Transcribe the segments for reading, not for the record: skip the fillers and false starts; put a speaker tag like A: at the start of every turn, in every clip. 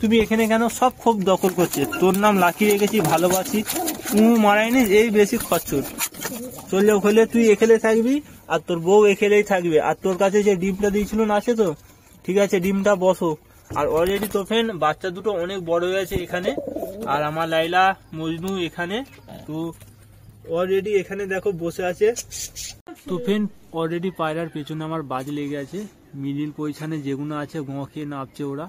A: তুমি এখানে কেন সব খুব দখল করছে। তোর নাম লাকি রেখেছি, ভালোবাসি, মারাইনি, এই বেশি খরচর। চললে হলে তুই এখানে থাকবি আর তোর বউ এখানেই থাকবে। আর তোর কাছে যে ডিমটা দিয়েছিল না, আছে তো? ঠিক আছে, ডিমটা বসো। আর অলরেডি তো ফ্রেন্ড বাচ্চা দুটো অনেক বড় হয়ে গেছে এখানে। আর আমার লাইলা মজনু এখানে তো অলরেডি এখানে দেখো বসে আছে। তো ফ্রেন্ড অলরেডি পায়রার পেছনে আমার বাজ লেগে আছে। মিডিল পজিশনে যেগুলো আছে গোঁ খেয়ে নামছে ওরা,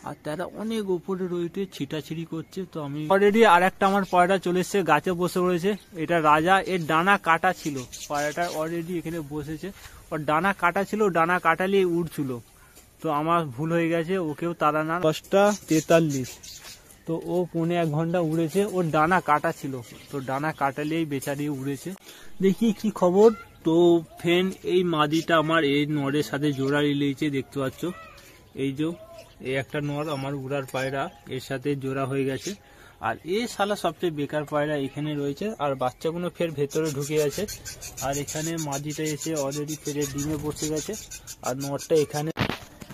A: আর তারা অনেক উপরে রয়েছে, ছিটাছিড়ি করছে। তো আমি অলরেডি আর একটা আমার পায়রা চলে এসছে, গাছে বসে রয়েছে। এটা রাজা, এর ডানা কাটা ছিল। পায়রাটা অলরেডি এখানে বসেছে, ওর ডানা কাটা ছিল, ডানা কাটালিয়ে উড়ছিল। তো আমার ভুল হয়ে গেছে, ওকেও তারা না। 10:43, তো ও 1.5 ঘন্টা উড়েছে, ওর ডানা কাটা ছিল। তো ডানা কাটালেই বেচারি উড়েছে। দেখি কি খবর। তো ফ্রেন্ড এই মাদিটা আমার এই নরের সাথে জোড়া রিলেছে, দেখতে পাচ্ছ। এই যে এই একটা নর আমার উড়ার পায়রা, এর সাথে জোড়া হয়ে গেছে। আর এই শালা সবচেয়ে বেকার পায়রা এখানে রয়েছে, আর বাচ্চাগুলো ফের ভেতরে ঢুকে গেছে। আর এখানে মাদিটা এসে অলরেডি ফেরে ডিমে বসে গেছে, আর নরটা এখানে।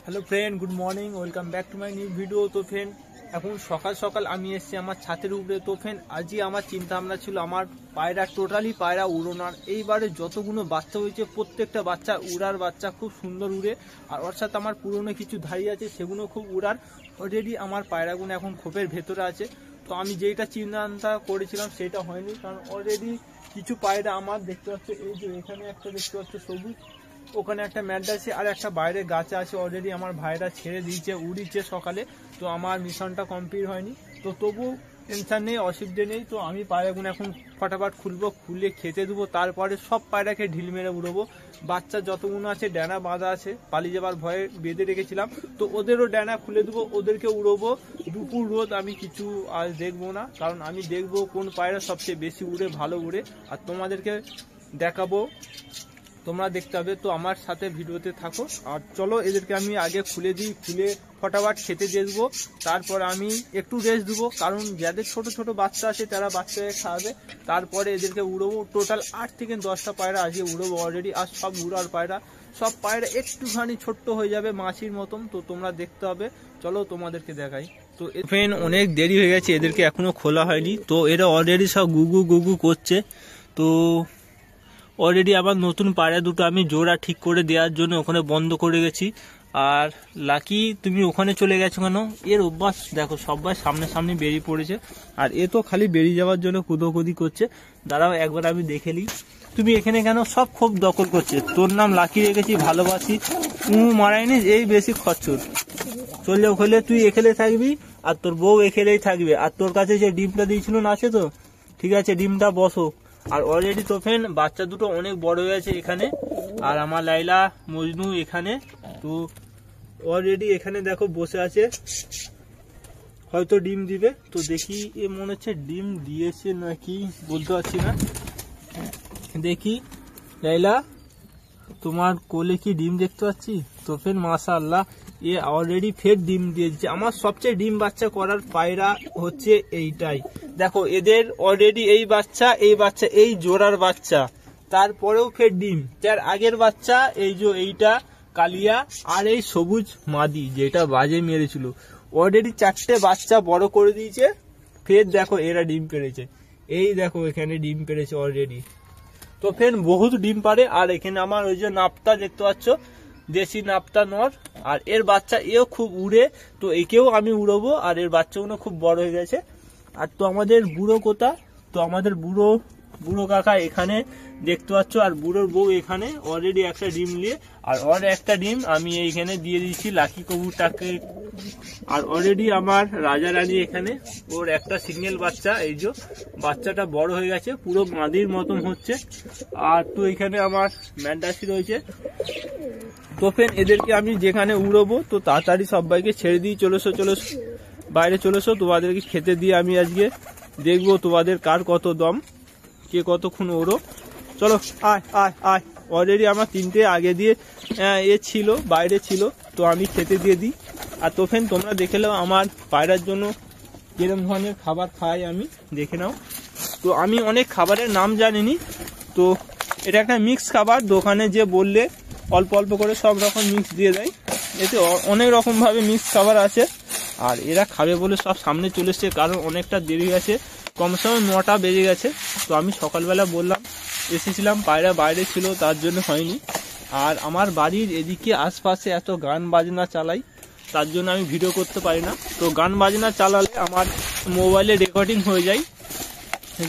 A: Hello friend, good morning, welcome back to my new video. তো ফ্রেন্ড এখন সকাল সকাল আমি এসেছি আমার ছাদের উপরে। তো ফ্রেন্ড আজই আমার চিন্তা ভাবনা ছিল আমার পায়রা টোটালি পায়রা উড়োনার। এইবারে যতগুলো বাচ্চা হয়েছে প্রত্যেকটা বাচ্চা উড়ার বাচ্চা, খুব সুন্দর উড়ে। আর ওর সাথে আমার পুরনো কিছু ধাড়ি আছে, সেগুলো খুব উড়ার। অলরেডি আমার পায়রাগুলো এখন খোপের ভেতরে আছে। তো আমি যেটা চিন্তা করেছিলাম সেটা হয়নি, কারণ অলরেডি কিছু পায়রা আমার দেখতে পাচ্ছে। এই যে এখানে একটা দেখতে পাচ্ছে সবুজ, ওখানে একটা ম্যাডাসি, আর একটা বাইরে গাছে আছে। অলরেডি আমার ভাইরা ছেড়ে দিয়েছে, উড়িচ্ছে সকালে। তো আমার মিশনটা কমপ্লিট হয়নি, তো তবু টেনশন নেই, অসুবিধে নেই। তো আমি পায়রাগুলো এখন ফটাফট খুলবো, খুলে খেতে দেবো। তারপরে সব পায়রাকে ঢিল মেরে উড়বো। বাচ্চা যতগুলো আছে ডানা বাঁধা আছে, পালিয়ে যাবার ভয়ে বেঁধে রেখেছিলাম। তো ওদেরও ডানা খুলে দেবো, ওদেরকে উড়বো। দুপুর রোদ আমি কিছু আজ দেখবো না, কারণ আমি দেখবো কোন পায়রা সবচেয়ে বেশি উড়ে, ভালো উড়ে, আর তোমাদেরকে দেখাবো, তোমরা দেখতে হবে। তো আমার সাথে ভিডিওতে থাকো। আর চলো এদেরকে আমি আগে খুলে দিই, খুলে ফটাফট খেতে দিয়ে দেবো। তারপর আমি একটু রেস্ট দেবো, কারণ যাদের ছোট ছোট বাচ্চা আছে তারা বাচ্চাকে খাওয়াবে। তারপরে এদেরকে উড়বো। টোটাল 8 থেকে 10টা পায়রা আজকে উড়বো অলরেডি। আর সব উড়ার পায়রা, সব পায়রা একটুখানি ছোট্ট হয়ে যাবে মাছির মতন। তো তোমরা দেখতে হবে, চলো তোমাদেরকে দেখাই। তো ফ্রেন্ড অনেক দেরি হয়ে গেছে, এদেরকে এখনো খোলা হয়নি। তো এরা অলরেডি সব গুগু গুগু করছে। তো অলরেডি আবার নতুন পায়রা দুটো আমি জোড়া ঠিক করে দেওয়ার জন্য ওখানে বন্ধ করে গেছি। আর লাকি তুমি ওখানে চলে গেছো কেন? এর অভ্যাস দেখো, সবাই সামনে বেরিয়ে পড়েছে, আর এ তো খালি বেরিয়ে যাওয়ার জন্য কুদোকুদি করছে। দাঁড়াও একবার আমি দেখে নিই, তুমি এখানে কেন সব খুব দখল করছে। তোর নাম লাকি রেখেছি, ভালোবাসি, মারাইনি, এই বেশি খরচর। চললে হলে তুই এখানে থাকবি আর তোর বউ এখানেই থাকবে। আর তোর কাছে যে ডিমটা দিয়েছিল না, আছে তো? ঠিক আছে, ডিমটা বসো। আর অলরেডি তো ফ্রেন্ড বাচ্চা দুটো অনেক বড় হয়ে গেছে এখানে। আর আমার লাইলা মজনু এখানে তো অলরেডি এখানে দেখো বসে আছে, হয়তো ডিম দিবে। তো দেখি, এ মনে হচ্ছে ডিম দিয়েছে নাকি বলতে পারছি না। দেখি লাইলা, তোমার কোলে কি ডিম দেখতে পাচ্ছি? তো ফ্রেন্ড মাশাআল্লাহ, এ অলরেডি ফের ডিম দিয়ে দিচ্ছে। আমার সবচেয়ে ডিম বাচ্চা করার পায়রা হচ্ছে এইটাই। দেখো এদের অলরেডি এই বাচ্চা, এই জোড়ার বাচ্চা, তারপরেও ফের ডিম। তার আগের বাচ্চা এই যে এইটা কালিয়া, আর এই সবুজ মাদি যেটা বাজে মেরেছিল, অলরেডি 4টে বাচ্চা বড় করে দিয়েছে। ফের দেখো এরা ডিম পেড়েছে, এই দেখো এখানে ডিম পেড়েছে অলরেডি। তো ফ্রেন্ড বহুত ডিম পারে। আর এখানে আমার ওই যে নাপ্তা দেখতে পাচ্ছ, দেশি নাপ্তা নর, আর এর বাচ্চা এও খুব উড়ে। তো একেও আমি উড়বো, আর এর বাচ্চাগুলো খুব বড় হয়ে গেছে। আর তো আমাদের বুড়ো কোথা? তো আমাদের বুড়ো কাকা এখানে দেখতে পাচ্ছ, আর বুড়োর বউ এখানে অলরেডি একটা ডিম নিয়ে, আর ওর একটা ডিম আমি এইখানে দিয়ে দিচ্ছি লাকি কবুতরটাকে। আর অলরেডি আমার রাজা রানী এখানে, ওর একটা সিঙ্গেল বাচ্চা, এই যে বাচ্চাটা বড় হয়ে গেছে, পুরো মাদির মতন হচ্ছে। আর তো এখানে আমার ম্যান্ডাসি রয়েছে। তো ফ্রেন্ড এদেরকে আমি যেখানে উড়বো, তো তাড়াতাড়ি সবাইকে ছেড়ে দিয়ে চলেছো বাইরে চলেছো। তোমাদেরকে খেতে দিয়ে আমি আজকে দেখবো তোমাদের কার কত দম, কে কতক্ষণ ওড়ো। চলো আয় আয় আয়। অলরেডি আমার 3টে আগে দিয়ে ছিল, বাইরে ছিল, তো আমি খেতে দিয়ে দিই। আর তো ফ্রেন্ড তোমরা দেখে নাও আমার পায়রার জন্য কিরম ধরনের খাবার খাই, আমি দেখে নাও। তো আমি অনেক খাবারের নাম জানিনি, তো এটা একটা মিক্স খাবার। দোকানে যে বললে অল্প অল্প করে সব রকম মিক্স দিয়ে দেয়, এতে অনেক রকম ভাবে মিক্স খাবার আছে। আর এরা খাবে বলে সব সামনে চলে এসছে, কারণ অনেকটা দেরি গেছে, কমসে কম 9টা বেজে গেছে। তো আমি সকালবেলা বললাম এসেছিলাম, পায়রা বাইরে ছিল তার জন্য হয়নি। আর আমার বাড়ির এদিকে আশপাশে এত গান বাজনা চালাই, তার জন্য আমি ভিডিও করতে পারি না। তো গান বাজনা চালালে আমার মোবাইলে রেকর্ডিং হয়ে যায়,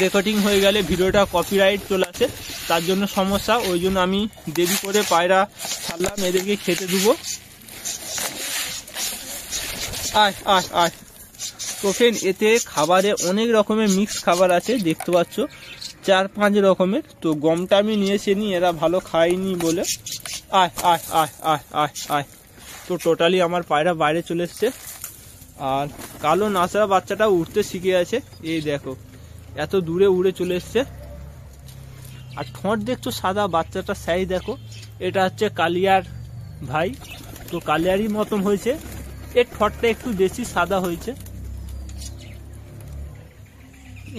A: রেকর্ডিং হয়ে গেলে ভিডিওটা কপিরাইট চলে আসে, তার জন্য সমস্যা। ওই জন্য আমি দেরি করে পায়রা ছাড়লাম, এদেরকে খেতে দেবো। আয় আয় আয়। তো ফ্রেন্ড, এতে খাবারে অনেক রকমের মিক্স খাবার আছে, দেখতে পাচ্ছ 4-5 রকমের। তো গমটা আমি নিয়েছি নি, এরা ভালো খায়নি বলে। আয় আয় আয় আয় আয় আয়। তো টোটালি আমার পায়রা বাইরে চলে এসছে। আর কালো নাচড়া বাচ্চাটা উঠতে শিখে আছে, এই দেখো এত দূরে উড়ে চলে এসছে। আর ঠোঁট দেখছো সাদা, বাচ্চাটা সাইজ দেখো, এটা হচ্ছে কালিয়ার ভাই। তো কালিয়ারই মতন হয়েছে, এর ঠোঁটটা একটু বেশি সাদা হয়েছে,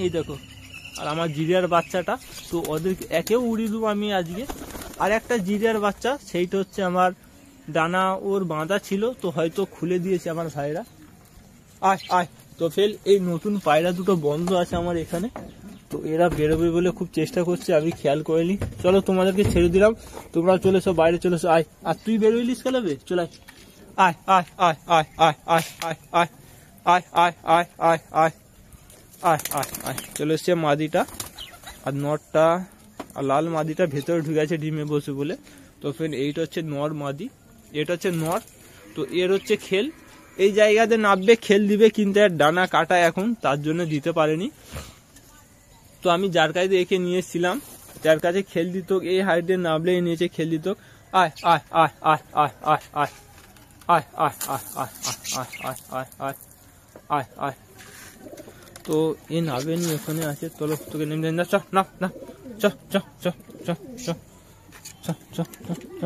A: এই দেখো। আর আমার জিরিয়ার বাচ্চাটা, তো ওদের একেও উড়িয়ে দেবো আমি আজকে। আর একটা জিরিয়ার বাচ্চা, সেইটা হচ্ছে আমার ডানা ওর বাঁধা ছিল, তো হয়তো খুলে দিয়েছে আমার ভাইরা। আয় আয়। তো ফেল, এই নতুন পায়রা দুটো বন্ধ আছে আমার এখানে, তো এরা বেরোবে বলে খুব চেষ্টা করছে, আমি খেয়াল করিনি। চলো তোমাদেরকে ছেড়ে দিলাম, তোমরা চলে এসো, বাইরে চলে এসো। আয়, আর তুই বেরোইলিস খেলাবে, চলে আয় আয় আয় আয় আয় আয় আয় আয় আয় আয় আয় আয় আয় আয় আয় আয়। চলে এসছে মাদিটা, আর নরটা, আর লাল মাদিটা ভেতরে ঢুকে আছে ডিমে বসে বলে। তো ফ্রেন্ড, এইটা হচ্ছে নর মাদি, এটা হচ্ছে নর। তো এর হচ্ছে খেল, এই জায়গাতে নামবে খেল দিবে, কিন্তু এর ডানা কাটা এখন, তার জন্য দিতে পারেনি। তো আমি যার কাছে একে নিয়ে এসেছিলাম, যার কাছে খেল দিত, এই হাইটে নামলে নিয়েছে খেল দিত। আয় আয় আয় আয় আয় আয় আয় আয় আয় আয় আয় আয় আয় আয় আয় আয় আয়। তো এ নামবে নি, ওখানে আছে, চলো তোকে নেমে না, চ না না, চ চ চ চ চ চ চ চ।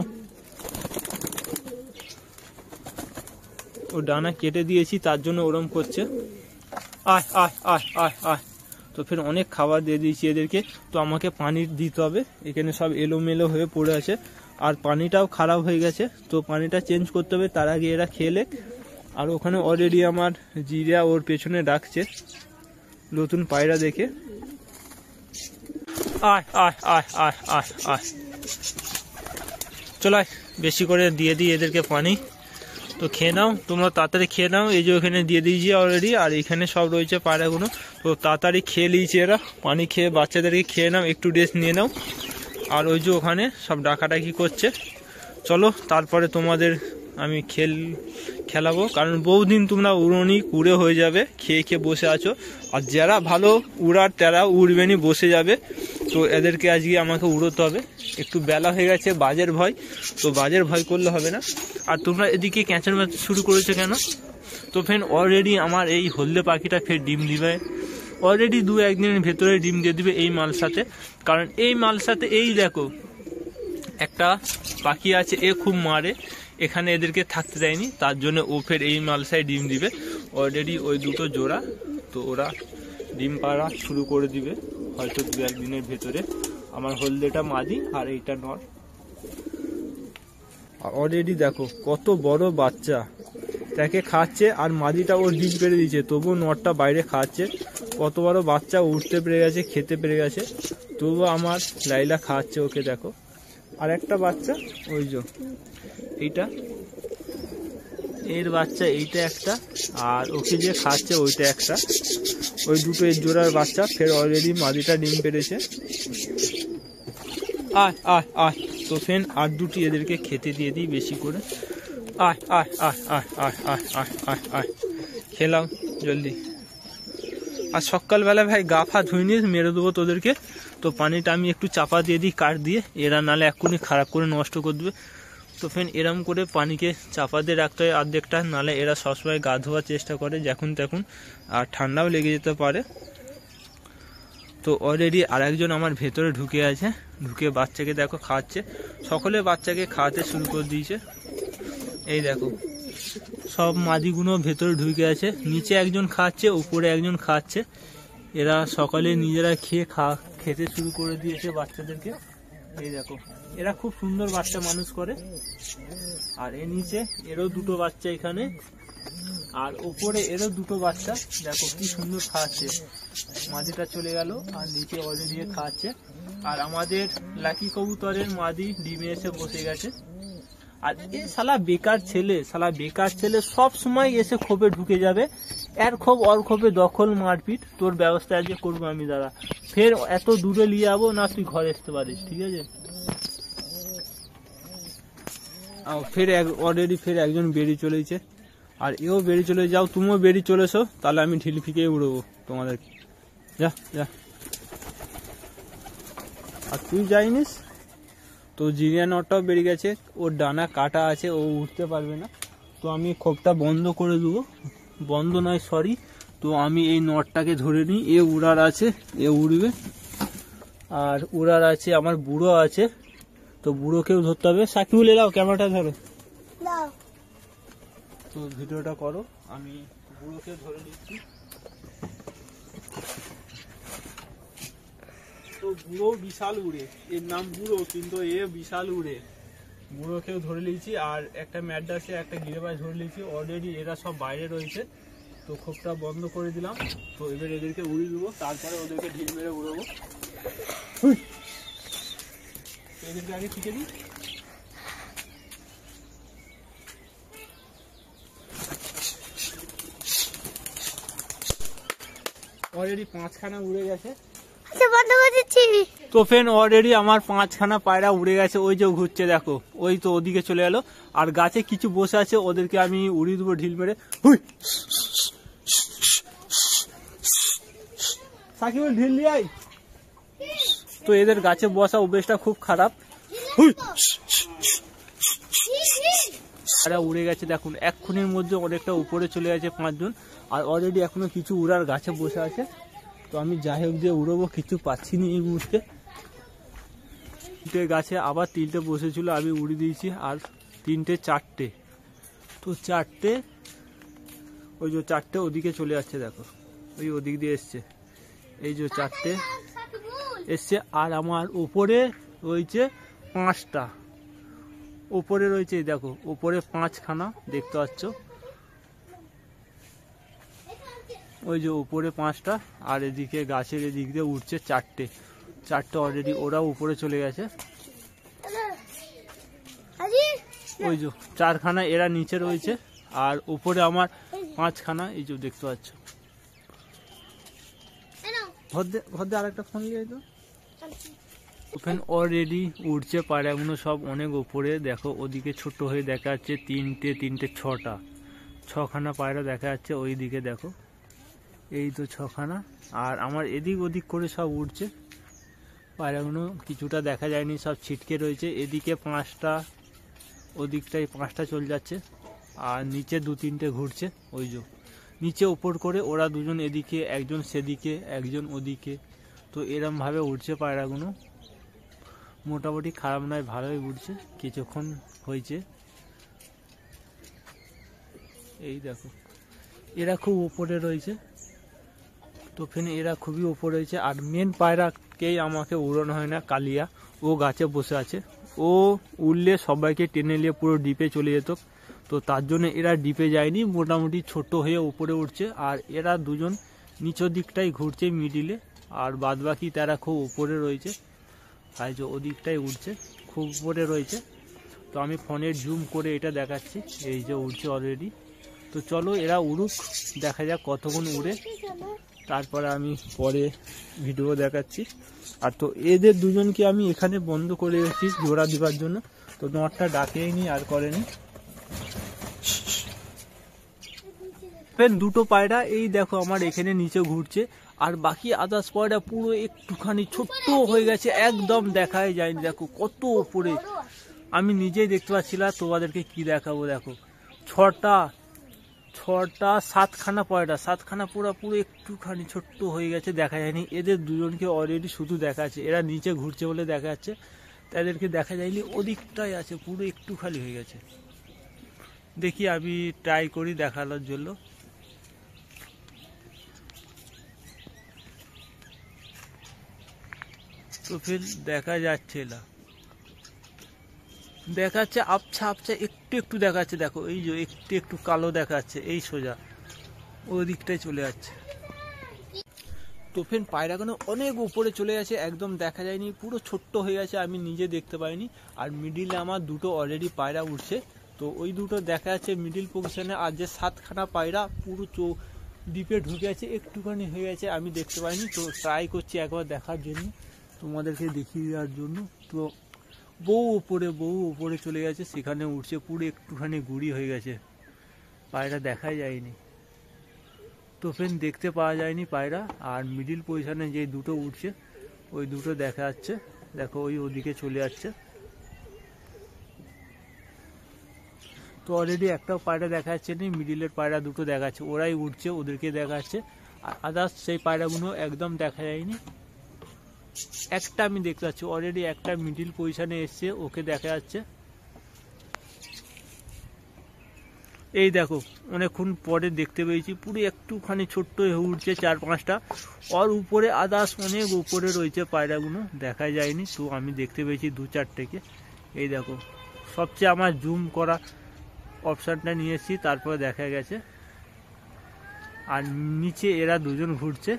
A: ও ডানা কেটে দিয়েছি, তার জন্য ওরম করছে। আয় আয় আয় আয় আয়। তো ফের অনেক খাবার দিয়ে দিয়েছি এদেরকে, তো আমাকে পানি দিতে হবে। এখানে সব এলোমেলো হয়ে পড়ে আছে, আর পানিটাও খারাপ হয়ে গেছে, তো পানিটা চেঞ্জ করতে হবে, তার আগে এরা খেলে। আর ওখানে অলরেডি আমার জিরা ওর পেছনে ডাকছে নতুন পায়রা দেখে। আয় আয় আয় আয় আয় আয়। চলো বেশি করে দিয়ে দিই এদেরকে পানি, তো খেয়ে নাও, তোমরা তাড়াতাড়ি খেয়ে নাও। এই যে ওখানে দিয়ে দিয়েছি অলরেডি, আর এখানে সব রয়েছে পায়রাগুলো, তো তাড়াতাড়ি খেয়ে নিয়েছে এরা। পানি খেয়ে বাচ্চাদেরকে খেয়ে নাও, একটু রেস্ট নিয়ে নাও। আর ওই যে ওখানে সব ডাকাডাকি করছে, চলো তারপরে তোমাদের আমি খেলাবো, কারণ বহুদিন তোমরা উড়োনি, উড়ে হয়ে যাবে, খেয়ে খেয়ে বসে আছো। আর যারা ভালো উড়ার তারা উড়বেনি, বসে যাবে। তো এদেরকে আজকে আমাকে উড়োতে হবে, একটু বেলা হয়ে গেছে, বাজের ভয়, তো বাজের ভয় করলে হবে না। আর তোমরা এদিকে ক্যাঁচার ম্যাচ শুরু করেছো কেন? তো ফ্রেন্ড, অলরেডি আমার এই হলদে পাখিটা ফের ডিম দিবে, অলরেডি 2-1 দিনের ভেতরে ডিম দিয়ে দিবে এই মাল সাথে। কারণ এই মাল সাথে, এই দেখো একটা পাখি আছে, এ খুব মারে, এখানে এদেরকে থাকতে দেয়নি, তার জন্য ও ফের এই মালসায় ডিম দিবে। অলরেডি ওই দুটো জোড়া, তো ওরা ডিম পাড়া শুরু করে দিবে হয়তো 2-1 দিনের ভেতরে। আমার হলদেটা মাদি, আর এইটা নর। অলরেডি দেখো কত বড় বাচ্চা, তাকে খাচ্ছে, আর মাদিটা ওর ডিম পেড়ে দিচ্ছে, তবু নরটা বাইরে খাচ্ছে। কত বড় বাচ্চা, উঠতে পেরে গেছে, খেতে পেরে গেছে, তবু আমার লাইলা খাচ্ছে ওকে, দেখো। আর একটা বাচ্চা, ওই যে এইটা, এর বাচ্চা এইটা একটা, আর ওকে যে খাচ্ছে ওইটা একটা, ওই দুটো এর জোড়ার বাচ্চা। ফের অলরেডি মাদিটা ডিম পেড়েছে। আয় আয় আয়। তো ফেন আর দুটি এদেরকে খেতে দিয়ে দিই বেশি করে। আয় আয় আয় আয় আয় আয় আয় আয় আয়, খেলাম জলদি। আর সকালবেলা ভাই গা ফা ধুইনি, মেরে দেবো তোদেরকে। তো পানিটা আমি একটু চাপা দিয়ে দিই কাঠ দিয়ে, এরা নালে এক্ষুনি খারাপ করে নষ্ট করে দেবে। তো ফ্রেন্ড, এরম করে পানিকে চাপা দিয়ে রাখতে হয় অর্ধেকটা, নালে এরা সবসময় গা ধোয়ার চেষ্টা করে যখন তখন, আর ঠান্ডাও লেগে যেতে পারে। তো অলরেডি আরেকজন আমার ভেতরে ঢুকে আছে, ঢুকে বাচ্চাকে দেখো খাওয়াচ্ছে, সকলে বাচ্চাকে খাওয়াতে শুরু করে দিয়েছে। এই দেখো সব মাদিগুলো ভেতরে ঢুকে আছে, নিচে একজন খাচ্ছে, উপরে একজন খাচ্ছে। এরা সকালে নিজেরা খেতে শুরু করে দিয়েছে বাচ্চাদেরকে। এই দেখো, এরা খুব সুন্দর বাচ্চা মানুষ করে। আর এর নিচে এরও দুটো বাচ্চা এখানে, আর ওপরে এরও দুটো বাচ্চা, দেখো কি সুন্দর খাওয়াচ্ছে। মাদিটা চলে গেল আর নিচে অলরেডি খাওয়াচ্ছে। আর আমাদের লাকি কবুতরের মাদি ডিমে এসে বসে গেছে। আর এ শালা বেকার ছেলে সব সময় এসে খোপে ঢুকে যাবে। এর খোপ ওর খোপে দখল মারপিট, তোর ব্যবস্থা আজকে করবো আমি দাঁড়া। ফের এত দূরে নিয়ে যাবো না, তুই ঘরে আসতে পারিস, ঠিক আছে? অলরেডি ফের একজন বেরিয়ে চলেছে, আর এও বেরিয়ে চলে যাও, তুমিও বেরিয়ে চলেছো, তাহলে আমি ঢিল ফিকে উড়বো তোমাদেরকে। যা যা, আর তুই যাইনিস তো জিরিয়া নটটাও বেরিয়ে গেছে, ওর ডানা কাটা আছে, ও উঠতে পারবে না। তো আমি খোপটা বন্ধ করে দেবো, বন্ধ নয় সরি। তো আমি এই নটটাকে ধরে নিই, এ উড়ার আছে, এ উড়বে। আর উড়ার আছে আমার বুড়ো আছে, তো বুড়োকেও ধরতে হবে। সাকিবুল এলাও, ক্যামেরাটা ধরো, তো ভিডিওটা করো, আমি বুড়োকে ধরে নিচ্ছি। তো বুড়ো বিশাল উড়ে, এর নাম বুড়ো কিন্তু এ বিশাল উড়ে। বুড়োকেও ধরে নিয়েছি, আর একটা ম্যাড্রাসে একটা গিরেবাজ ধরে নিয়েছি। অলরেডি এরা সব বাইরে রয়েছে, তো খোপটা বন্ধ করে দিলাম। তো এবার এদেরকে উড়িয়ে দেবো, তারপরে ওদেরকে ঢিল মেরে উড়বো। এদেরকে আগে শিখে দিই। অলরেডি 5খানা উড়ে গেছে। তো ফ্রেন্ড অলরেডি আমার 5খানা পায়রা উড়ে গেছে, ওই যে ঘুরছে দেখো, ওই তো ওদিকে চলে গেল। আর গাছে কিছু বসে আছে, ওদেরকে আমি উড়িয়ে দেবো ঢিল মেরে। হুই সাকিবুল ঢিল দিয়ে আয়। তো এদের গাছে বসা অভ্যেসটা খুব খারাপ। হুই এরা উড়ে গেছে দেখুন, এক্ষুনির মধ্যে অনেকটা উপরে চলে গেছে 5জন। আর অলরেডি এখনো কিছু উড়ার গাছে বসে আছে। তো আমি যাই হোক দিয়ে উড়বো, কিছু পাচ্ছি না এই মুহূর্তে। গাছে আবার 3টে বসেছিল, আমি উড়িয়ে দিয়েছি। আর 3টে 4টে, তো 4টে, ওই যে 4টে ওদিকে চলে যাচ্ছে দেখো, ওই ওদিক দিয়ে এসছে, এই যে 4টে এসছে। আর আমার উপরে রয়েছে 5টা, উপরে রয়েছে দেখো, উপরে 5খানা দেখতে পাচ্ছ, ওই যে উপরে 5টা। আর এদিকে গাছের এদিক দিয়ে উঠছে 4টে অলরেডি, ওরাও উপরে চলে গেছে। ওই যে 4খানা এরা নিচে রয়েছে, আর উপরে আমার 5খানা, এই যে দেখতে পাচ্ছ। ঘর আরেকটা ফোন নিয়ে তো ওখানে অলরেডি উঠছে পায়রাগুলো সব অনেক উপরে। দেখো ওদিকে ছোট হয়ে দেখা যাচ্ছে 3টে 6খানা পায়রা দেখা যাচ্ছে ওই দিকে দেখো, এই তো 6খানা। আর আমার এদিক ওদিক করে সব উঠছে পায়রাগুলো, কিছুটা দেখা যায়নি, সব ছিটকে রয়েছে। এদিকে 5টা, ওদিকটাই 5টা চলে যাচ্ছে। আর নিচে 2-3টে ঘুরছে, ওই যে নিচে উপর করে ওরা দুজন এদিকে, একজন সেদিকে, একজন ওদিকে। তো এরম ভাবে উঠছে পায়রাগুলো, মোটামুটি খারাপ নয়, ভালোই উঠছে, কিছুক্ষণ হয়েছে। এই দেখো এরা খুব উপরে রয়েছে, তো ফেনে এরা খুবই উপরে রয়েছে। আর মেন পায়রাকেই আমাকে উড়ানো হয় না, কালিয়া, ও গাছে বসে আছে, ও উড়লে সবাইকে টেনে নিয়ে পুরো ডিপে চলে যেত। তো তার জন্য এরা ডিপে যায়নি, মোটামুটি ছোট হয়ে উপরে উঠছে। আর এরা দুজন নিচের দিকটাই ঘুরছে মিডিলে, আর বাদবাকি তারা খুব উপরে রয়েছে, তাই যে ওদিকটাই উঠছে, খুব উপরে রয়েছে। তো আমি ফোনের জুম করে এটা দেখাচ্ছি, এই যে উঠছে অলরেডি। তো চলো এরা উড়ুক, দেখা যাক কতক্ষণ উড়ে, তারপরে আমি পরে ভিডিও দেখাচ্ছি। আর তো এদের দুজনকে আমি এখানে বন্ধ করে রেখেছি জোড়া দিবার জন্য, তো নটটা ডাকেইনি আর করেনি। দুটো পায়রা এই দেখো আমার এখানে নিচে ঘুরছে, আর বাকি আদার্স পায়রা পুরো একটুখানি ছোট্ট হয়ে গেছে, একদম দেখাই যায়নি। দেখো কত উপরে, আমি নিজেই দেখতে পাচ্ছি না, তোমাদেরকে কি দেখাবো। দেখো 7খানা পায়রা, 7খানা পুরো একটুখানি ছোট্ট হয়ে গেছে, দেখা যায়নি। এদের দুজনকে অলরেডি শুধু দেখা যাচ্ছে, এরা নিচে ঘুরছে বলে দেখা যাচ্ছে, তাদেরকে দেখা যায়নি। ওদিকটাই আছে, পুরো একটু খালি হয়ে গেছে। দেখি আমি ট্রাই করি দেখানোর জন্য। তো ফির দেখা যাচ্ছে না, দেখাচ্ছে আবছা আবছা একটু একটু দেখাচ্ছে, দেখো এই যে একটু একটু কালো দেখাচ্ছে, এই সোজা ওই দিকটায় চলে যাচ্ছে। তো ফ্রেন্ড পায়রাগুলো অনেক উপরে চলে গেছে, একদম দেখা যায়নি, পুরো ছোট্ট হয়ে গেছে, আমি নিজে দেখতে পাইনি। আর মিডিলে আমার দুটো অলরেডি পায়রা উঠছে, তো ওই দুটো দেখা যাচ্ছে মিডিল পজিশনে। আর যে 7খানা পায়রা পুরো ডিপে ঢুকে আছে, একটুখানি হয়ে গেছে, আমি দেখতে পাইনি। তো ট্রাই করছি একবার দেখার জন্য, তোমাদেরকে দেখিয়ে দেওয়ার জন্য। তো বউ উপরে চলে গেছে, সেখানে উঠছে, পুরো একটুখানি গুড়ি হয়ে গেছে, পায়রা দেখাই যায়নি। তো ফ্রেন্ড দেখতে পাওয়া যায়নি পায়রা। আর মিডিল পজিশনে যে দুটো উঠছে ওই দুটো দেখা যাচ্ছে, দেখো ওদিকে চলে যাচ্ছে। তো অলরেডি একটাও পায়রা দেখা যাচ্ছে না, মিডিলের পায়রা দুটো দেখা যাচ্ছে, ওরাই উঠছে, ওদেরকে দেখা যাচ্ছে। আর আদার্স সেই পায়রাগুলো একদম দেখা যায়নি। একটা আমি দেখতে পাচ্ছি, অলরেডি একটা মিডিল পজিশনে এসছে, ওকে দেখা যাচ্ছে। এই দেখো অনেকক্ষণ পরে দেখতে পেয়েছি, পুরো একটুখানি ছোট্ট হয়ে উঠছে 4-5টা। আর উপরে আদার্স অনেক উপরে রয়েছে পায়রাগুলো, দেখা যায়নি। তো আমি দেখতে পেয়েছি 2-4টেকে। এই দেখো সবচেয়ে আমার জুম করা অপশানটা নিয়ে এসেছি, তারপরে দেখা গেছে। আর নিচে এরা দুজন ঘুরছে।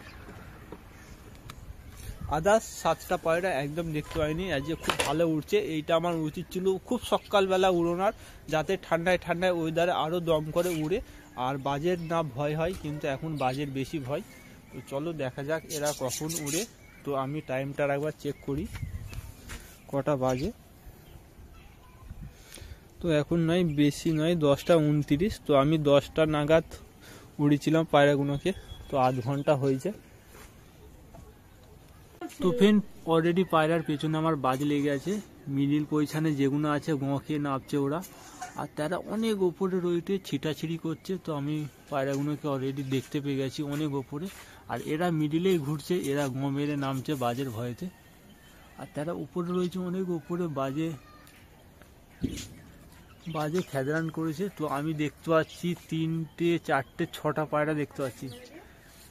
A: আদার্স 7টা পায়রা একদম দেখতে পাইনি, আজ যে খুব ভালো উঠছে। এইটা আমার উচিত ছিল খুব সকালবেলা উড়োনার, যাতে ঠান্ডায় ওয়েদারে আরও দম করে উড়ে আর বাজের না ভয় হয়, কিন্তু এখন বাজের বেশি ভয়। তো চলো দেখা যাক এরা কখন উড়ে। তো আমি টাইমটা একবার চেক করি কটা বাজে। তো এখন নয়, বেশি নয়, 10টা 29। তো আমি 10টা নাগাদ উড়েছিলাম পায়রাগুলোকে, তো আধ ঘন্টা হয়েছে। তো ফ্রেন্ড অলরেডি পায়রার পেছনে আমার বাজ লেগে আছে, মিডিল পজিশনে যেগুলো আছে গোঁ খেয়ে নামছে ওরা। আর তারা অনেক ওপরে রয়েছে, ছিটাছিড়ি করছে। তো আমি পায়রাগুলোকে অলরেডি দেখতে পেয়ে গেছি অনেক ওপরে। আর এরা মিডিলেই ঘুরছে, এরা গোঁ মেরে নামছে বাজের ভয়েতে। আর তারা উপরে রয়েছে অনেক উপরে, বাজে খেদরান করেছে। তো আমি দেখতে পাচ্ছি 3টে 4টে 6টা পায়রা দেখতে পাচ্ছি,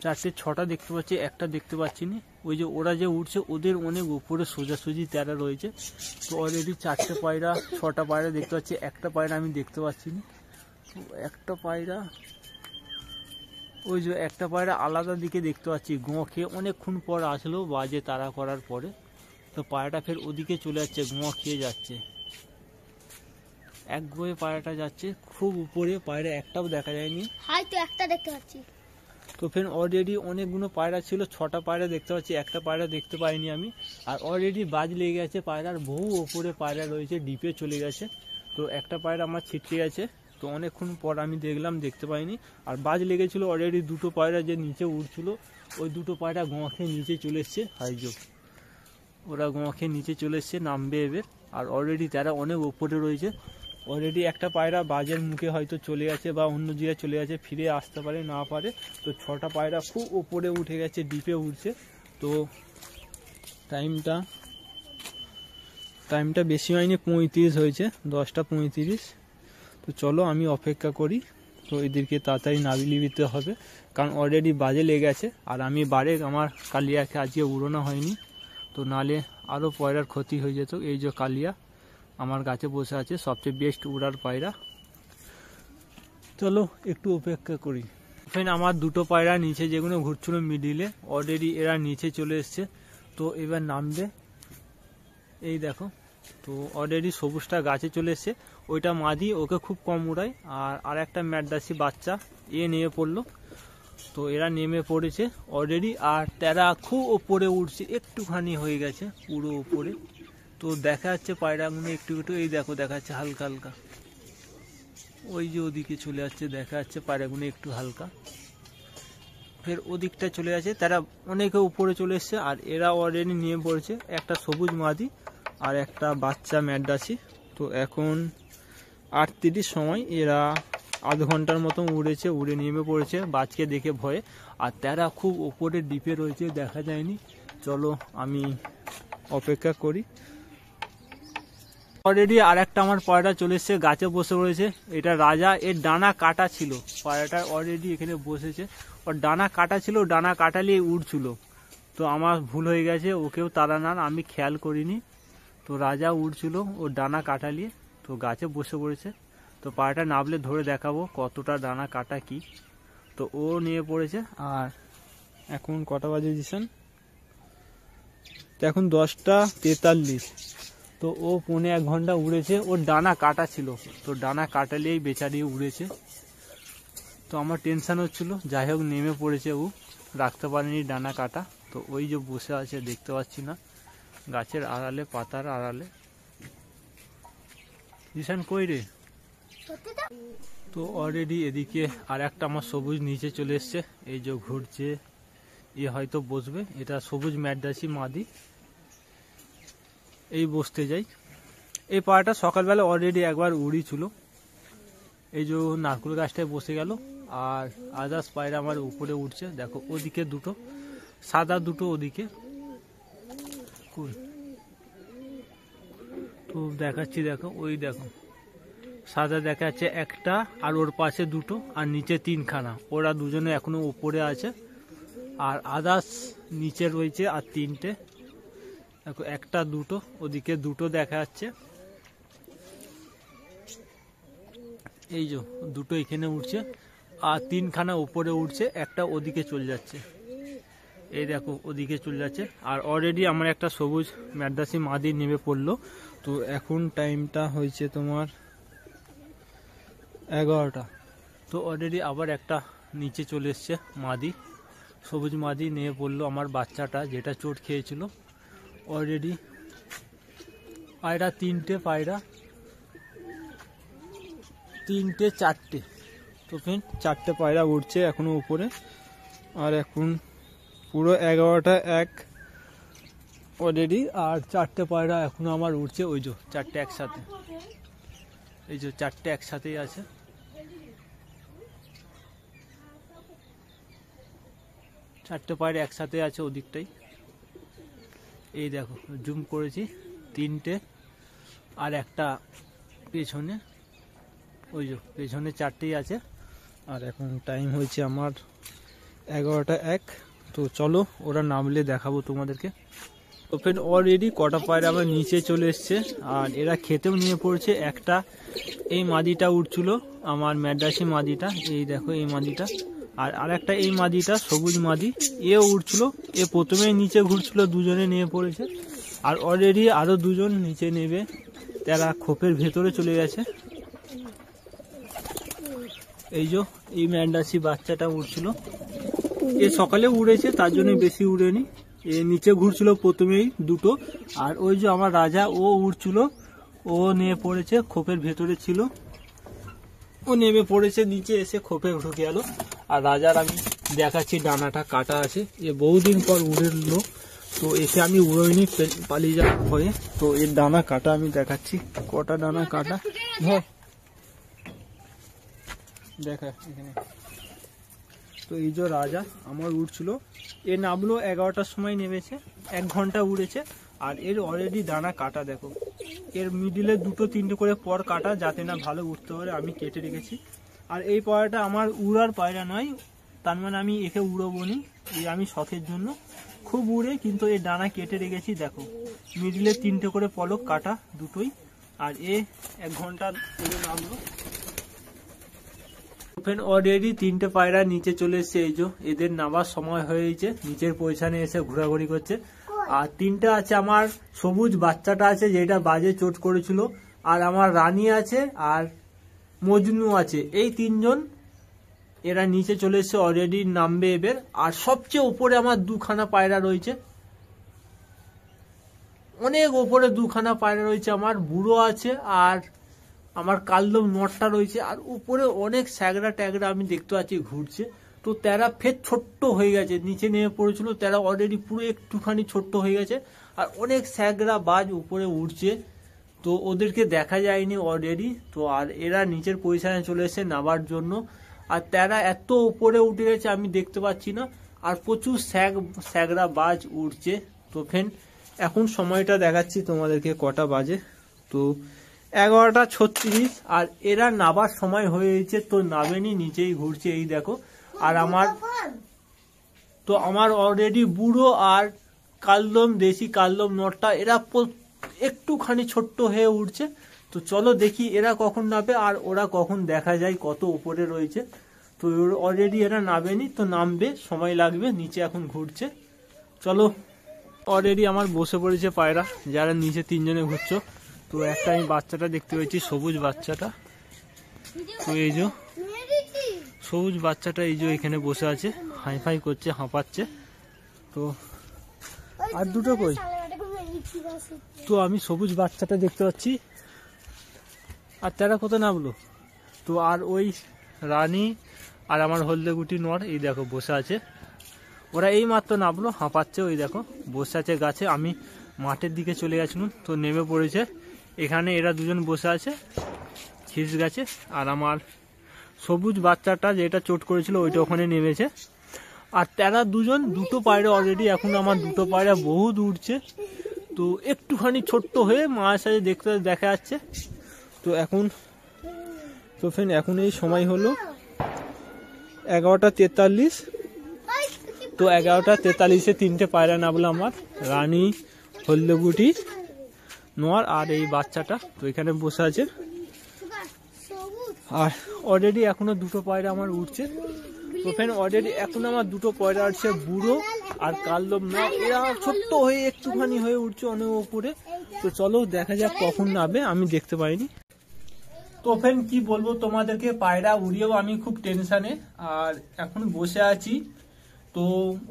A: 4টে 6টা দেখতে পাচ্ছি, একটা দেখতে পাচ্ছি না। ওই যে ওরা যে উঠছে ওদের অনেক উপরে সোজাসুজি তারা রয়েছে। তো অলরেডি 4টে পায়রা 6টা পায়রা দেখতে পাচ্ছি, একটা পায়রা আমি দেখতে পাচ্ছি না। তো একটা পায়রা, ওই যে একটা পায়রা আলাদা দিকে দেখতে পাচ্ছি, গোঁ খেয়ে অনেকক্ষণ পর আসলো বাজে তাড়া করার পরে। তো পায়রাটা ফের ওদিকে চলে যাচ্ছে, গোঁ খেয়ে যাচ্ছে, এক বয়ে পায়রাটা যাচ্ছে খুব উপরে, পায়রা একটাও দেখা যায়নি,
B: হয়তো একটা দেখতে পাচ্ছি।
A: তো ফ্রেন্ড অলরেডি অনেকগুলো পায়রা ছিল, 6টা পায়রা দেখতে পাচ্ছি, একটা পায়রা দেখতে পাইনি আমি। আর অলরেডি বাজ লেগে গেছে পায়রার, বহু ওপরে পায়রা রয়েছে, ডিপে চলে গেছে। তো একটা পায়রা আমার ছিটকে গেছে, তো অনেকক্ষণ পর আমি দেখতে পাইনি। আর বাজ লেগেছিল অলরেডি দুটো পায়রা যে নিচে উঠছিল, ওই দুটো পায়রা গোঁ খেয়ে নিচে চলে এসছে, হাইজো ওরা গোঁ খেয়ে নিচে চলে এসছে, নামবে এবার। আর অলরেডি তারা অনেক ওপরে রয়েছে। অলরেডি একটা পায়রা বাজের মুখে হয়তো চলে গেছে বা অন্য জায়গায় চলে গেছে, ফিরে আসতে পারে না পারে। তো 6টা পায়রা খুব ওপরে উঠে গেছে, ডিপে উঠছে। তো টাইমটা বেশি হয়নি, 35 হয়েছে, 10টা 35। তো চলো আমি অপেক্ষা করি। তো এদেরকে তাড়াতাড়ি নামিয়ে দিতে হবে, কারণ অলরেডি বাজে লেগে গেছে। আর আমি আমার কালিয়াকে আজকে উড়ানো হয়নি, তো নালে আরও পায়রার ক্ষতি হয়ে যেত। এই যে কালিয়া আমার গাছে বসে আছে, সবচেয়ে বেস্ট উড়ার পায়রা। চলো একটু অপেক্ষা করি। ফ্রেন্ড আমার দুটো পায়রা নিচে যেগুলো ঘুরছিল মিডিলে, অলরেডি এরা নিচে চলে এসছে। তো এবার নামবে, এই দেখো। তো অলরেডি সবুজটা গাছে চলে এসছে, ওইটা মাদি, ওকে খুব কম উড়ায়। আর একটা ম্যাডাসি বাচ্চা নেমে পড়লো। তো এরা নেমে পড়েছে অলরেডি। আর তারা খুব ওপরে উঠছে, একটুখানি হয়ে গেছে পুরো ওপরে। তো দেখা যাচ্ছে পায়রাগুলো একটু একটু, এই দেখো দেখা যাচ্ছে হালকা হালকা, ওই যে ওদিকে চলে যাচ্ছে, দেখা যাচ্ছে পায়রাগুলো একটু হালকা। ফের ওদিকটা চলে যাচ্ছে, তারা অনেকে উপরে চলে এসছে। আর এরা অলরেডি নিয়ে পড়েছে, একটা সবুজ মাদি আর একটা বাচ্চা ম্যাডাসি। তো এখন 8:30 সময়, এরা আধ ঘন্টার মতন উড়েছে, উড়ে নেমে পড়েছে বাজকে দেখে ভয়ে। আর তারা খুব ওপরে ডিপে রয়েছে, দেখা যায়নি। চলো আমি অপেক্ষা করি। অলরেডি আর একটা আমার পায়রা চলে এসছে, গাছে বসে রয়েছে। এটা রাজা, এর ডানা কাটা ছিল, পায়রাটা অলরেডি এখানে বসেছে। ওর ডানা কাটা ছিল, ডানা কাটালিয়ে উড়ছিল। তো আমার ভুল হয়ে গেছে, ওকেও তাড়ানোর আমি খেয়াল করিনি। তো রাজা উড়ছিল ওর ডানা কাটালিয়ে, তো গাছে বসে পড়েছে। তো পায়রাটা নাবলে ধরে দেখাবো কতটা দানা কাটা কি। তো ও নিয়ে পড়েছে। আর এখন কটা বাজে দিছেন, তো এখন 10টা 43। তো ও 1.5 ঘন্টা উড়েছে, ওর ডানা কাটা ছিল, তো ডানা কাটালেই বেচারি উড়েছে। তো আমার টেনশন হচ্ছিল, যাই হোক নেমে পড়েছে, ও রাখতে পারেনি ডানা কাটা। তো ওই যে বসে আছে দেখতে পাচ্ছি না, গাছের আড়ালে, পাতার আড়ালে। জিসান কই রে? তো অলরেডি এদিকে আর একটা আমার সবুজ নিচে চলে এসছে, এই যে ঘুরছে, এ হয়তো বসবে। এটা সবুজ ম্যাড্রাসি মাদি, এই বসতে যাই। এই পায়রাটা সকালবেলা অলরেডি একবার উড়িছিল, এই যে নারকুল গাছটায় বসে গেল। আর আদার্স পায়রা আমার উপরে উঠছে, দেখো ওদিকে দুটো, সাদা দুটো ওদিকে। তো দেখাচ্ছি, দেখো ওই দেখো সাদা দেখা যাচ্ছে একটা, আর ওর পাশে দুটো, আর নিচে 3খানা। ওরা দুজনে এখনো উপরে আছে, আর আদার্স নিচে রয়েছে আর 3টে। দেখো একটা দুটো, ওদিকে দুটো দেখা যাচ্ছে, এই যে দুটো এখানে উঠছে, আর 3খানা উপরে উঠছে, একটা ওদিকে চলে যাচ্ছে, এই দেখো ওদিকে চলে যাচ্ছে। আর অলরেডি আমার একটা সবুজ ম্যাড্রাসি মাদি নেমে পড়লো। তো এখন টাইমটা হয়েছে তোমার 11টা। তো অলরেডি আবার একটা নিচে চলে এসছে মাদি, সবুজ মাদি নেমে পড়লো আমার বাচ্চাটা যেটা চোট খেয়েছিল। অলরেডি পায়রা 3টে, পায়রা 3টে 4টে। তো ফ্রেন্ড 4টে পায়রা উঠছে এখনো উপরে। আর এখন পুরো 11টা 1 অলরেডি, আর 4টে পায়রা এখনো আমার উঠছে, ওই যে 4টে একসাথে, এই যে 4টে একসাথেই আছে। চারটে পায়রা একসাথে আছে ওদিকটাই, এই দেখো জুম করেছি, 3টে আর একটা পেছনে, ওই যে পেছনে 4টেই আছে। আর এখন টাইম হয়েছে আমার 11টা 1। তো চলো ওরা নামলে দেখাবো তোমাদেরকে। তো ফ্রেন্ড অলরেডি কটা পায়রা আবার নিচে চলে এসছে, আর এরা খেতেও নিয়ে পড়ছে। একটা এই মাদিটা উঠছিল, আমার ম্যাড্রাসি মাদিটা, এই দেখো এই মাদিটা। আর আরেকটা এই মাদিটা সবুজ মাদি, এও উঠছিল, এ প্রথমেই নিচে ঘুরছিল, দুজনে নিয়ে পড়েছে। আর অলরেডি আরো দুজন নিচে নেবে, তারা খোপের ভেতরে চলে গেছে। এই যে এই ম্যাড্রাসি বাচ্চাটা উঠছিল, এ সকালে উড়েছে, তার জন্য বেশি উড়েনি, এ নিচে ঘুরছিল প্রথমেই দুটো। আর ওই যে আমার রাজা, ও উড়ছিল, ও নিয়ে পড়েছে, খোপের ভেতরে ছিল, ও নেমে পড়েছে নিচে, এসে খোপে ঢুকে গেল। আর রাজার আমি দেখাচ্ছি ডানাটা কাটা আছে, এ বহুদিন পর উড়েলো, তো এসে আমি উড়োইনি পালিয়ে যাওয়ার ভয়ে। তো এর ডানা কাটা আমি দেখাচ্ছি, কটা ডানা কাটা দেখা এখানে। তো এই যে রাজা আমার উড়ছিল, এ নামলো 11টার সময় নেমেছে, 1 ঘন্টা উড়েছে। আর এর অলরেডি দানা কাটা দেখো, এর মিডিলে 2-3টে করে পর কাটা, যাতে না ভালো উঠতে পারে, আমি কেটে রেখেছি। আর এই পায়রাটা আমার উড়ার পায়রা নয়, তার মানে আমি একে উড়বো নি, এই আমি শখের জন্য, খুব উড়ে, কিন্তু এর ডানা কেটে রেখেছি। দেখো মিডিলে 3টে করে পলক কাটা দুটোই। আর এ 1 ঘন্টা উড়ে নামলো। অলরেডি 3টে পায়রা নিচে চলে এসছে, এই যে এদের নামার সময় হয়েছে, নিচের পয়সানে এসে ঘোরাঘুরি করছে। আর 3টে আছে আমার সবুজ বাচ্চাটা আছে, যেটা বাজে চোট করেছিল, আর আমার রানী আছে, আর মজনু আছে, এই 3জন এরা নিচে চলে এসছে, অলরেডি নামবে এবার। আর সবচেয়ে উপরে আমার 2খানা পায়রা রয়েছে, অনেক উপরে 2খানা পায়রা রয়েছে আমার, বুড়ো আছে, আর আমার কালদম নটটা রয়েছে। আর উপরে অনেক স্যাগরা ট্যাগরা আমি দেখতে পাচ্ছি ঘুরছে। তো তারা ফের ছোট্ট হয়ে গেছে, নিচে নেমে পড়েছিল, তারা অলরেডি পুরো একটুখানি ছোট্ট হয়ে গেছে। আর অনেক স্যাগরা বাজ উপরে উঠছে, তো ওদেরকে দেখা যায়নি অলরেডি। তো আর এরা নিচের পজিশনে চলে এসেছে নামার জন্য, আর তারা এত উপরে উঠে গেছে আমি দেখতে পাচ্ছি না। আর প্রচুর স্যাগরা বাজ উঠছে। তো ফ্রেন্ড এখন সময়টা দেখাচ্ছি তোমাদেরকে কটা বাজে, তো 11টা 36। আর এরা নাবার সময় হয়েছে, তো নাবেনি, নিচেই ঘুরছে, এই দেখো। আর আমার অলরেডি বুড়ো আর কালদম, দেশি কালদম নটটা, এরা একটুখানি ছোট্ট হয়ে উঠছে, তো চলো দেখি এরা কখন নামবে আর ওরা কখন দেখা যায় কত উপরে রয়েছে। তো অলরেডি এরা নামেনি, তো নামবে, সময় লাগবে, নিচে এখন ঘুরছে। চলো, অলরেডি আমার বসে পড়েছে পায়রা, যারা নিচে 3 জনে ঘুরছো। তো একটা আমি বাচ্চাটা দেখতে পেয়েছি, সবুজ বাচ্চাটা। তো এই যে সবুজ বাচ্চাটা এই যে এখানে বসে আছে, হাই ফাই করছে, হাঁপাচ্ছে। তো আর দুটো কই? তো আমি সবুজ বাচ্চাটা দেখতে পাচ্ছি। আর তারা কত নামলো? তো আর ওই রানী আর আমার হলদে গুটি নর এই দেখো বসে আছে। ওরা এই মাত্র নামলো, হাঁপাচ্ছে, ওই দেখো বসে আছে গাছে। আমি মাঠের দিকে চলে গেছিলাম, তো নেমে পড়েছে এখানে। এরা দুজন বসে আছে খিস গাছে। আর আমার সবুজ বাচ্চাটা যেটা চোট করেছিল ওইটা ওখানে নেমেছে। আর তারা দুজন, দুটো পায়রা অলরেডি, এখন আমার দুটো পায়রা বহুত উঠছে। তো একটুখানি ছোট্ট হয়ে মায়ের সাথে দেখতে দেখা যাচ্ছে। তো এখন এখন এই সময় হলো 11:43। তো 11:43-এ 3টে পায়রা নামলো আমার, রানী, হলদেগুটি, নোয়ার আর এই বাচ্চাটা। তো এখানে বসে আছে। আর অলরেডি এখনো দুটো পায়রা আমার উঠছে। তো অলরেডি এখন আমার দুটো পায়রা আছে, বুড়ো আর কালদম না। এরা ছোট্ট হয়ে একটুখানি হয়ে উঠছে অনেক উপরে। তো চলো দেখা যাক কখন নামবে, আমি দেখতে পাইনি। তো কি বলবো তোমাদেরকে, পায়রা উড়িয়েও আমি খুব টেনশনে। আর এখন বসে আছি, তো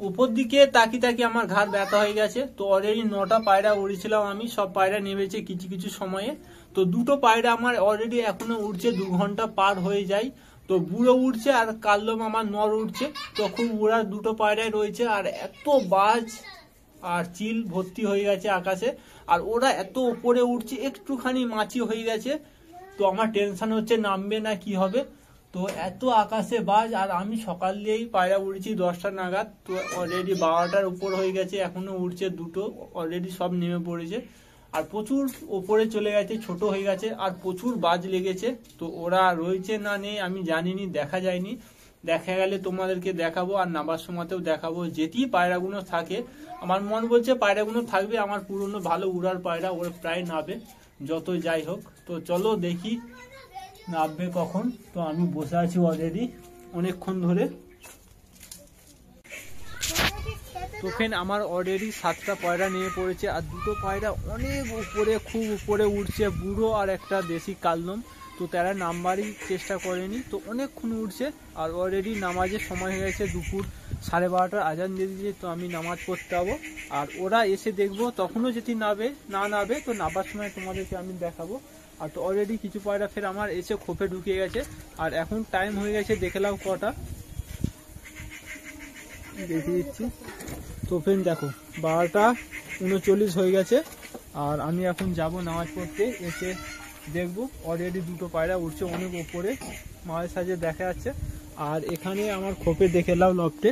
A: উপর দিকে তাকি আমার ঘাড় ব্যথা হয়ে গেছে। তো অলরেডি 9টা পায়রা উড়েছিলাম আমি, সব পায়রা নেমেছে কিছু কিছু সময়ে। তো দুটো পায়রা আমার অলরেডি এখনো উঠছে, 2 ঘন্টা পার হয়ে যায়। তো বুড়ো উঠছে আর কালদম আমার নর উঠছে। তো খুব উড়ার দুটো পায়রাই রয়েছে। আর এত বাজ আর চিল ভর্তি হয়ে গেছে আকাশে। আর ওরা এত উপরে উঠছে, একটুখানি মাছি হয়ে গেছে। তো আমার টেনশন হচ্ছে নামবে না কি হবে। তো এত আকাশে বাজ। আর আমি সকাল দিয়েই পায়রা উড়েছি 10টা নাগাদ। তো অলরেডি 12টার উপর হয়ে গেছে, এখনো উঠছে দুটো, অলরেডি সব নেমে পড়েছে। আর প্রচুর ওপরে চলে গেছে, ছোট হয়ে গেছে, আর প্রচুর বাজ লেগেছে। তো ওরা রয়েছে না নেই আমি জানিনি, দেখা যায়নি। দেখা গেলে তোমাদেরকে দেখাবো, আর নামার সময়তেও দেখাবো। যেটি পায়রাগুলো থাকে, আমার মন বলছে পায়রাগুলো থাকবে, আমার পুরনো ভালো উড়ার পায়রা, ওর প্রায় নাবে যত যাই হোক। তো চলো দেখি নামবে কখন। তো আমি বসে আছি অলরেডি অনেকক্ষণ ধরে। তো আমার অলরেডি 7টা পায়রা নিয়ে পড়েছে। আর দুটো পায়রা অনেক উপরে, খুব উপরে উঠছে, বুড়ো আর একটা দেশি কালদম। তো তারা নামবারই চেষ্টা করেনি, তো অনেকক্ষণ উঠছে। আর অলরেডি নামাজের সময় হয়ে গেছে, দুপুর 12:30টার আজান দিয়ে দিয়েছে। তো আমি নামাজ পড়তে যাবো। আর ওরা এসে দেখবো, তখনও যদি না নাবে তো নামার সময় তোমাদেরকে আমি দেখাবো। আর তো অলরেডি কিছু পায়রা আমার এসে খোপে ঢুকে গেছে। আর এখন টাইম হয়ে গেছে, দেখলাম কটা, দেখিয়ে দিচ্ছি। তো দেখো 12:39 হয়ে গেছে। আর আমি এখন যাব নামাজ পড়তে। এসে দেখবো অলরেডি দুটো পায়রা উঠছে অনেক উপরে, মায়ের সাজে দেখা যাচ্ছে। আর এখানে আমার খোপে দেখলাম লফটে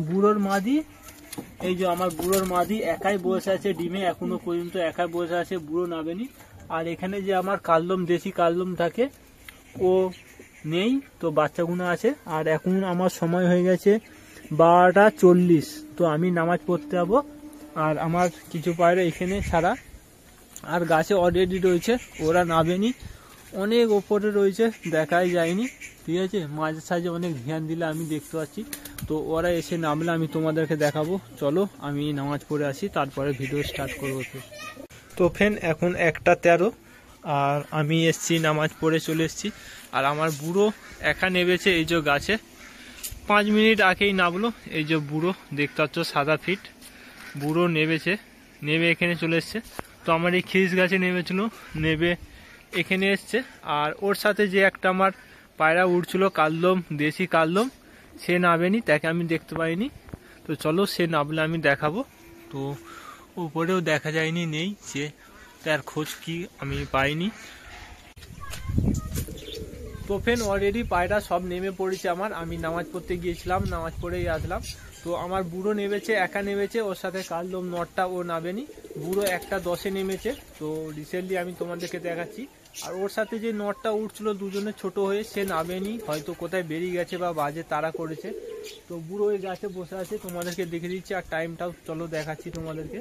A: বুড়োর মাদি, এই যে আমার বুড়োর মাদি একাই বসে আছে ডিমে, এখনো পর্যন্ত একাই বসে আছে, বুড়ো নামেনি। আর এখানে যে আমার কালদম, দেশি কালদম থাকে, ও নেই, তো বাচ্চাগুলো আছে। আর এখন আমার সময় হয়ে গেছে 12:40। তো আমি নামাজ পড়তে যাবো। আর আমার কিছু পায়রা এখানে ছাড়া আর গাছে অলরেডি রয়েছে, ওরা নামেনি, অনেক ওপরে রয়েছে, দেখাই যায়নি। ঠিক আছে, মাঝে সাঝে অনেক ধ্যান দিলে আমি দেখতে পাচ্ছি। তো ওরা এসে নামলে আমি তোমাদেরকে দেখাবো। চলো আমি নামাজ পড়ে আসি, তারপরে ভিডিও স্টার্ট করবো। তো এখন 1:13 আর আমি এসছি, নামাজ পড়ে চলে এসছি। আর আমার বুড়ো একা নেমেছে এই যে গাছে, 5 মিনিট আগেই নামলো। এই যে বুড়ো দেখতে পাচ্ছ, সাদা ফিট বুড়ো নেমেছে, নেমে এখানে চলে এসছে। তো আমার এই খিস গাছে নেমেছিল, নেমে এখানে এসছে। আর ওর সাথে যে একটা আমার পায়রা উড়ছিল কালদম, দেশি কালদম, সে নামেনি, তাকে আমি দেখতে পাইনি। তো চলো সে নামলে আমি দেখাবো। তো উপরেও দেখা যায়নি, নেই সে, তার খোঁজ কি আমি পাইনি। তো অলরেডি পায়রা সব নেমে পড়েছে আমার, আমি নামাজ পড়তে গিয়েছিলাম, নামাজ পড়েই আসলাম। তো আমার বুড়ো নেমেছে, একা নেমেছে, ওর সাথে কালদম নটটা ও নামেনি। বুড়ো 1:10-এ নেমেছে, তো রিসেন্টলি আমি তোমাদেরকে দেখাচ্ছি। আর ওর সাথে যে নটটা উঠছিল দুজনে ছোট হয়ে, সে নামেনি, হয়তো কোথায় বেরিয়ে গেছে বা বাজে তাড়া করেছে। তো বুড়ো ওই গাছে বসে আছে, তোমাদেরকে দেখে দিচ্ছি। আর টাইমটাও চলো দেখাচ্ছি তোমাদেরকে।